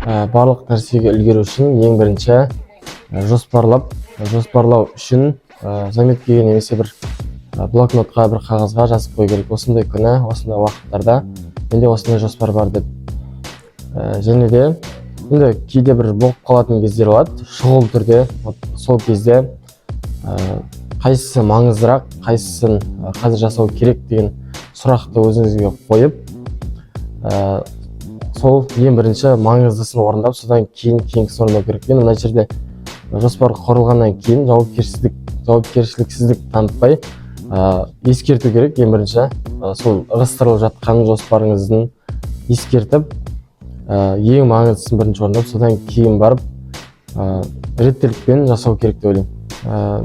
барлық нәрсеге үлгеру үшін ең бірінші жоспарлау үшін заметкеге немесе бір блокнотқа, бір қағазға жазып қою керек. Осындай күні, осындай уақыттарда менде осындай жоспар бар деп. Және де енді кейде бір болып қалатын кездер болады. Шұғыл түрде сол кезде қайсысы маңыздырақ, қайсысын қазір жасау керек деген сұрақты өзіңізге қойып, сол ең бірінші маңыздысын орындап, содан кейінгісін орындау керек. Мен мына жерде жоспар құрылғаннан кейін жауапкершіліксіздік танытпай ескерту керек. Ең бірінші сол ығыстырылып жатқан жоспарыңыздың ескертіп, ең маңыздысын бірінші орындап, содан кейін барып реттілікпен жасау керек деп ойлаймын.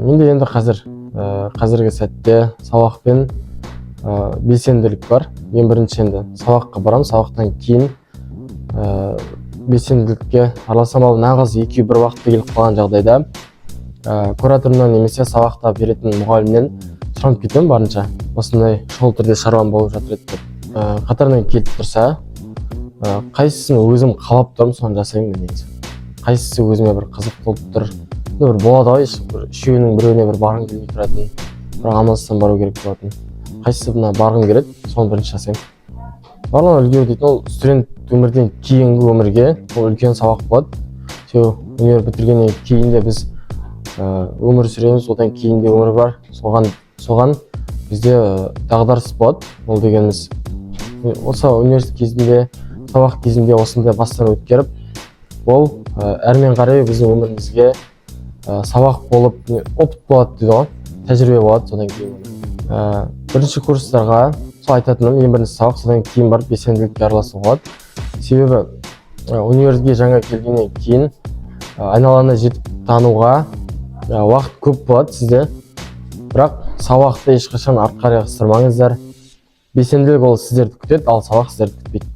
Менде енді қазіргі сәтте сабақпен белсенділік бар. Ең бірінші енді сабаққа барам, сабақтан кейін белсенділікке араласам. Ал нағыз екеуі бір уақытта келіп қалған жағдайда кураторымнан немесе сабақта беретін мұғалімнен сұранып кетемін барынша. Осындай шұғыл түрде шаруам болып жатыр еді деп. Қатарынан келіп тұрса, қайсысын өзім қалап тұрмын, соны жасаймын мен негізі. Қайсысы өзіме бір қызық болып тұр. Бір болады ғой, үшеуінің біреуіне бір барғым келмей тұратын, бірақ амалсыздан бару керек болатын. Қайсысына барғым келеді, соны бірінші жасаймын. Барлығына үлгеру дейтін ол студент өмірден кейінгі өмірге ол үлкен сабақ болады. Универ бітіргеннен кейін де біз өмір сүреміз, одан кейін де өмір бар. Соған бізде дағдарыс болады. Ол дегеніміз осы университет кезінде, сабақ кезінде осындай бастан өткеріп, ол әрмен қарай біздің өмірімізге сабақ болып, опыт болады дейді ғой, тәжірибе болады. Содан кейін бірінші курстарға сол айтатыным, ең бірінші сабақ, содан кейін барып белсенділікке араласу болады. Себебі университетке жаңа келгеннен кейін айналаны жетіп тануға уақыт көп болады сізде, бірақ сабақты ешқашан артқа ығыстырмаңыздар. Белсенділік ол сіздерді күтеді, ал сабақ сіздерді күтпейді.